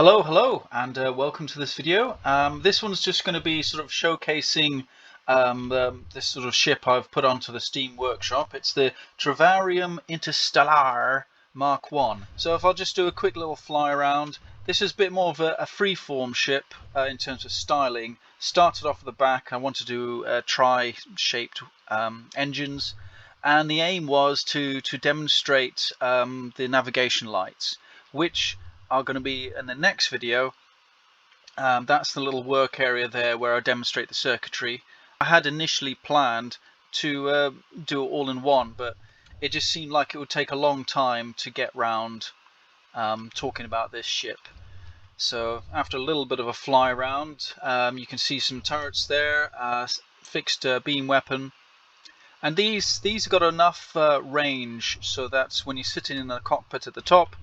Hello, and welcome to this video. This one's just going to be sort of showcasing this sort of ship I've put onto the Steam workshop. It's the Triavrium Interstallar Mk1. So if I'll just do a quick little fly around, this is a bit more of a freeform ship in terms of styling. Started off at the back, I want to do tri-shaped engines, and the aim was to demonstrate the navigation lights, which are going to be in the next video. That's the little work area there where I demonstrate the circuitry. I had initially planned to do it all in one, but it just seemed like it would take a long time to get round talking about this ship. So after a little bit of a fly around, you can see some turrets there, fixed beam weapon, and these have got enough range so that when you're sitting in the cockpit at the top,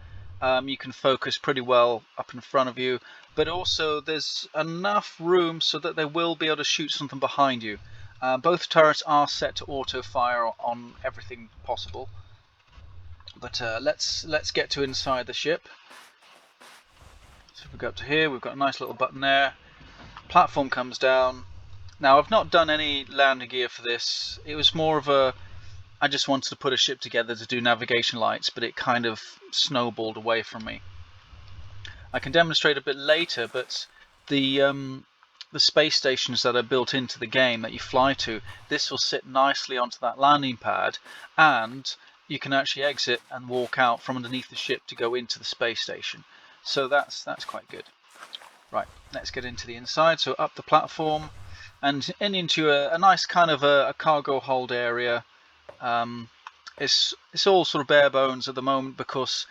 you can focus pretty well up in front of you, but also there's enough room so that they will be able to shoot something behind you. Both turrets are set to auto fire on everything possible, but let's get to inside the ship. So if we go up to here, we've got a nice little button there. Platform comes down. Now I've not done any landing gear for this. It was more of a I just wanted to put a ship together to do navigation lights, but it kind of snowballed away from me. I can demonstrate a bit later, but the space stations that are built into the game that you fly to, this will sit nicely onto that landing pad, and you can actually exit and walk out from underneath the ship to go into the space station. So that's quite good. Right, let's get into the inside. So up the platform and into a nice kind of a cargo hold area. It's all sort of bare bones at the moment because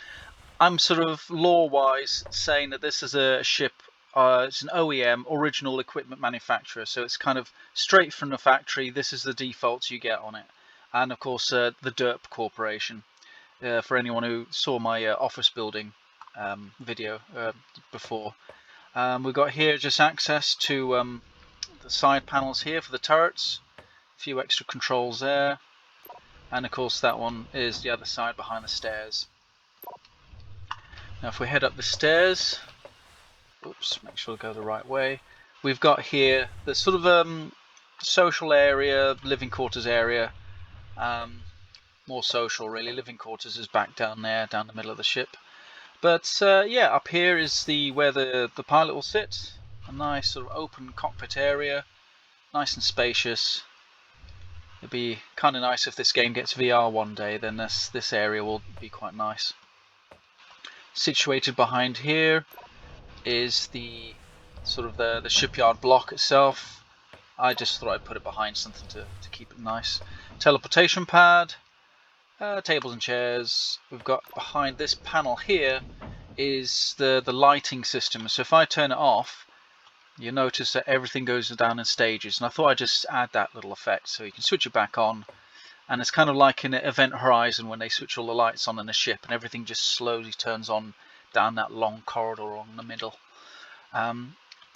I'm sort of lore-wise saying that this is a ship. It's an OEM, original equipment manufacturer, so it's kind of straight from the factory. This is the defaults you get on it, and of course the DERP Corporation. For anyone who saw my office building video before, we've got here just access to the side panels here for the turrets. A few extra controls there. And of course that one is the other side behind the stairs. Now if we head up the stairs, oops, make sure to go the right way. We've got here the sort of social area, living quarters area. More social really, living quarters is back down there, down the middle of the ship. But yeah, up here is where the pilot will sit. A nice sort of open cockpit area, nice and spacious. It'd be kind of nice if this game gets VR one day, then this area will be quite nice. Situated behind here is the sort of the shipyard block itself. I just thought I'd put it behind something to keep it nice. Teleportation pad, tables and chairs. We've got behind this panel here is the lighting system. So if I turn it off, you'll notice that everything goes down in stages, and I thought I'd just add that little effect so you can switch it back on, and it's kind of like in Event Horizon when they switch all the lights on in the ship and everything just slowly turns on down that long corridor in the middle.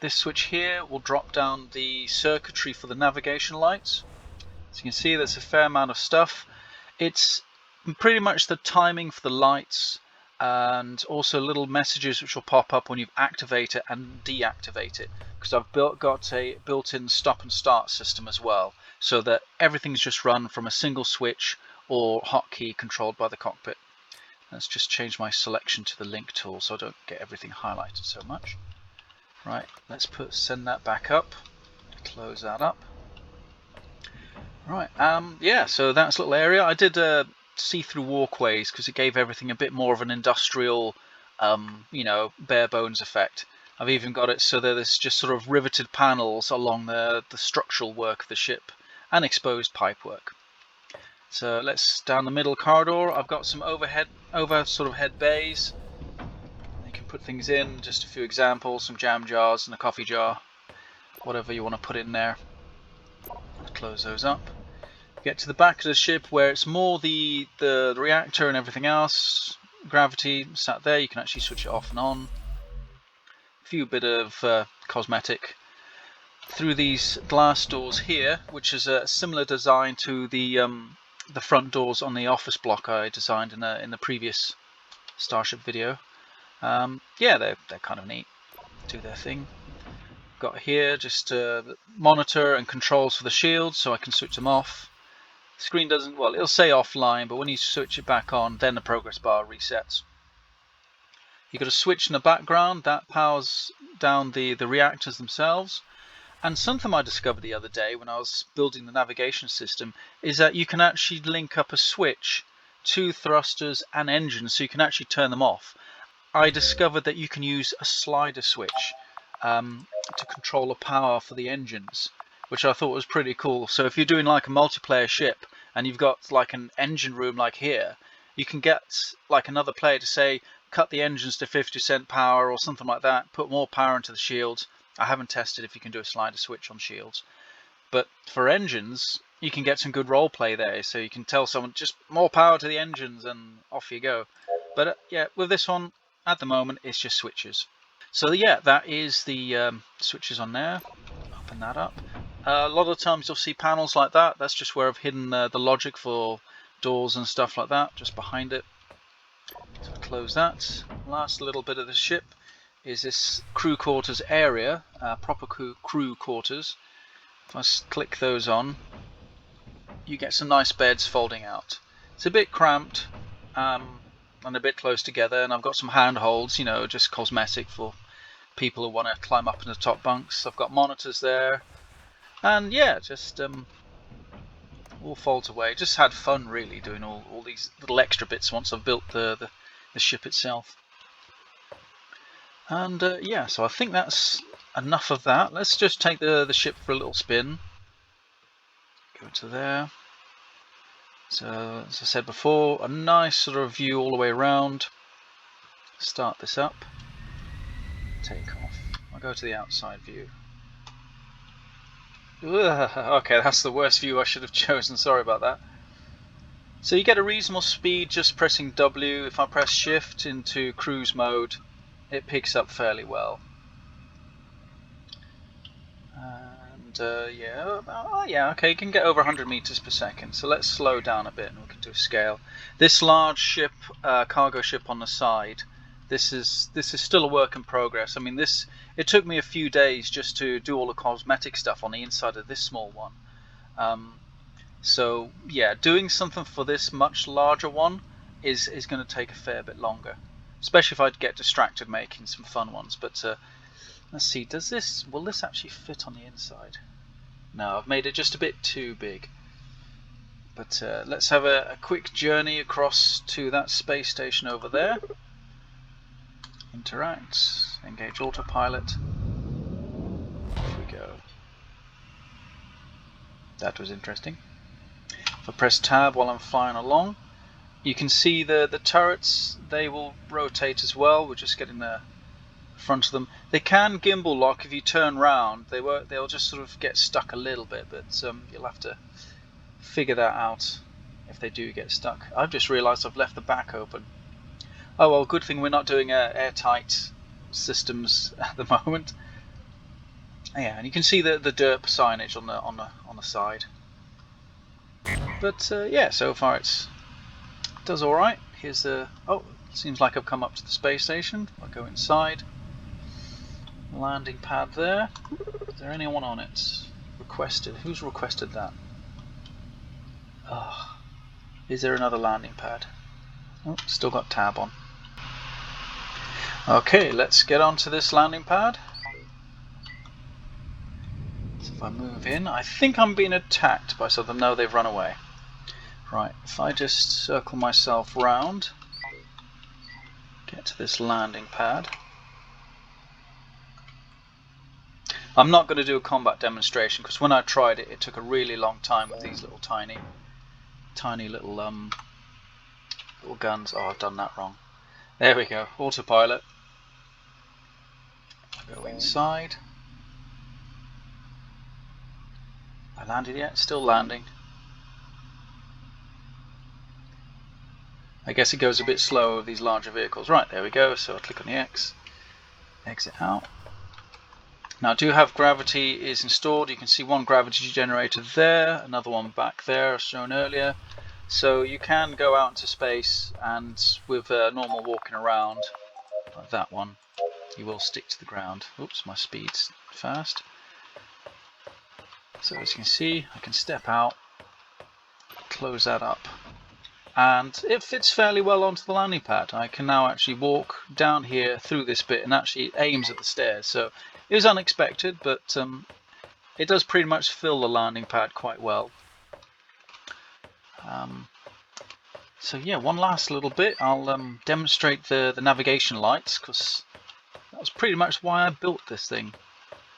This switch here will drop down the circuitry for the navigation lights. So you can see there's a fair amount of stuff. It's pretty much the timing for the lights, and also little messages which will pop up when you activate it and deactivate it, because I've got a built-in stop and start system as well, so that everything's just run from a single switch or hotkey controlled by the cockpit. Let's just change my selection to the link tool so I don't get everything highlighted so much. Right, let's send that back up, close that up. Right, yeah, so that's a little area. I did see-through walkways because it gave everything a bit more of an industrial, you know, bare bones effect. I've even got it so that there's just sort of riveted panels along the structural work of the ship and exposed pipe work. So let's down the middle corridor. I've got some overhead bays. You can put things in, just a few examples, some jam jars and a coffee jar, whatever you want to put in there. Close those up. Get to the back of the ship where it's more the reactor and everything else. Gravity sat there, you can actually switch it off and on. A few bit of cosmetic. Through these glass doors here, which is a similar design to the front doors on the office block I designed in the previous Starship video. Yeah, they're kind of neat, do their thing. Got here just monitor and controls for the shields, so I can switch them off. The screen doesn't, well, it'll say offline, but when you switch it back on, then the progress bar resets. You've got a switch in the background that powers down the reactors themselves. And something I discovered the other day when I was building the navigation system is that you can actually link up a switch to thrusters and engines, so you can actually turn them off. I discovered that you can use a slider switch to control the power for the engines, which I thought was pretty cool. So if you're doing like a multiplayer ship and you've got like an engine room like here, you can get like another player to say cut the engines to 50% power or something like that, put more power into the shields. I haven't tested if you can do a slider switch on shields, but for engines you can get some good role play there, so you can tell someone just more power to the engines and off you go. But yeah, with this one at the moment it's just switches. So yeah, that is the switches on there. Open that up. A lot of times you'll see panels like that. That's just where I've hidden the logic for doors and stuff like that, just behind it. So close that. Last little bit of the ship is this crew quarters area, proper crew quarters. If I click those on, you get some nice beds folding out. It's a bit cramped and a bit close together, and I've got some handholds, you know, just cosmetic for people who want to climb up in the top bunks. I've got monitors there, and yeah, just all folds away. Just had fun really doing all these little extra bits once I've built the ship itself. And yeah, so I think that's enough of that. Let's just take the ship for a little spin. Go to there. So as I said before, a nice sort of view all the way around. Start this up. Take off. I'll go to the outside view. Ugh, okay, that's the worst view I should have chosen. Sorry about that. So you get a reasonable speed just pressing W. If I press shift into cruise mode, it picks up fairly well. And yeah, okay, you can get over 100 meters per second. So let's slow down a bit and we can do a scale. This large ship, cargo ship on the side, this is still a work in progress. I mean, it took me a few days just to do all the cosmetic stuff on the inside of this small one. So yeah, doing something for this much larger one is going to take a fair bit longer, especially if I'd get distracted making some fun ones. But let's see, will this actually fit on the inside? No, I've made it just a bit too big. But let's have a quick journey across to that space station over there. Interact, engage autopilot. Off we go. That was interesting. If I press tab while I'm flying along, you can see the turrets, they will rotate as well. We're just getting the front of them. They can gimbal lock if you turn round. They'll just sort of get stuck a little bit, but you'll have to figure that out if they do get stuck. I've just realised I've left the back open. Oh well, good thing we're not doing airtight systems at the moment. Yeah, and you can see the derp signage on the side. But yeah, so far it does all right. Here's the seems like I've come up to the space station. I'll go inside. Landing pad there. Is there anyone on it? Requested. Who's requested that? Oh, is there another landing pad? Oh, still got tab on. Okay, let's get onto this landing pad. So if I move in, I think I'm being attacked by something. No, they've run away. Right, if I just circle myself round, get to this landing pad. I'm not going to do a combat demonstration because when I tried it, it took a really long time with these little tiny little guns. Oh, I've done that wrong. There we go, autopilot. Go inside. I landed yet? Still landing. I guess it goes a bit slower with these larger vehicles. Right, there we go. So I click on the X, exit out. Now I do have gravity is installed. You can see one gravity generator there, another one back there as shown earlier. So you can go out into space and with normal walking around. like that one, he will stick to the ground. Oops, my speed's fast. So as you can see, I can step out, close that up, and it fits fairly well onto the landing pad. I can now actually walk down here through this bit, and actually it aims at the stairs. So it was unexpected, but it does pretty much fill the landing pad quite well. So yeah, one last little bit. I'll demonstrate the navigation lights, because that was pretty much why I built this thing.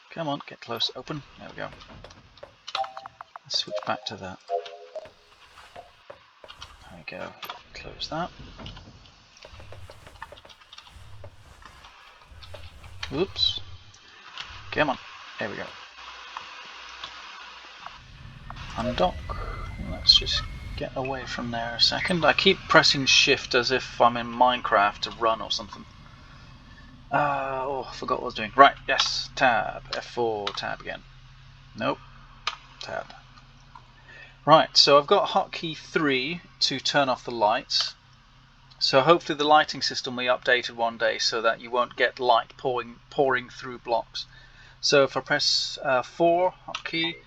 Come on, get close, open. There we go. Let's switch back to that. There we go. Close that. Oops. Come on. There we go. Undock. Let's just get away from there a second. I keep pressing shift as if I'm in Minecraft to run or something. Oh, I forgot what I was doing. Right, yes, tab, F4, tab again. Nope, tab. Right, so I've got hotkey 3 to turn off the lights. So hopefully the lighting system will be updated one day so that you won't get light pouring through blocks. So if I press 4 hotkey,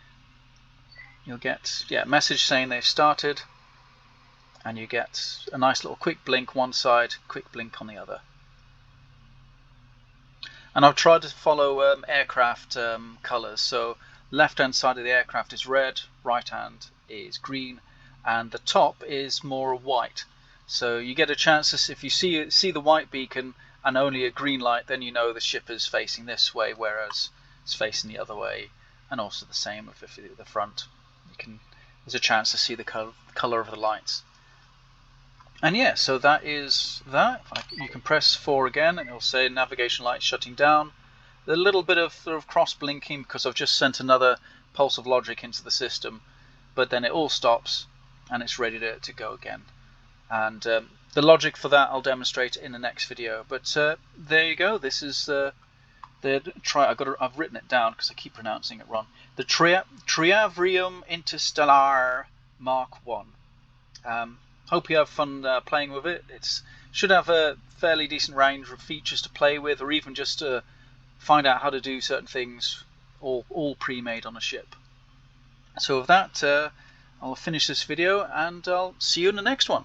you'll get a message saying they've started, and you get a nice little quick blink one side, quick blink on the other. And I've tried to follow aircraft colours. So left hand side of the aircraft is red, right hand is green, and the top is more white. So you get a chance to, if you see the white beacon and only a green light, then you know the ship is facing this way, whereas it's facing the other way. And also the same if at the front. There's a chance to see the colour of the lights. And yeah, so that is that. You can press 4 again and it'll say navigation light shutting down. A little bit of sort of cross blinking because I've just sent another pulse of logic into the system, but then it all stops and it's ready to go again. And the logic for that I'll demonstrate in the next video. But there you go. This is I've written it down because I keep pronouncing it wrong. The Triavrium Interstallar Mk1. Hope you have fun playing with it. It should have a fairly decent range of features to play with, or even just to find out how to do certain things, all pre-made on a ship. So with that, I'll finish this video and I'll see you in the next one.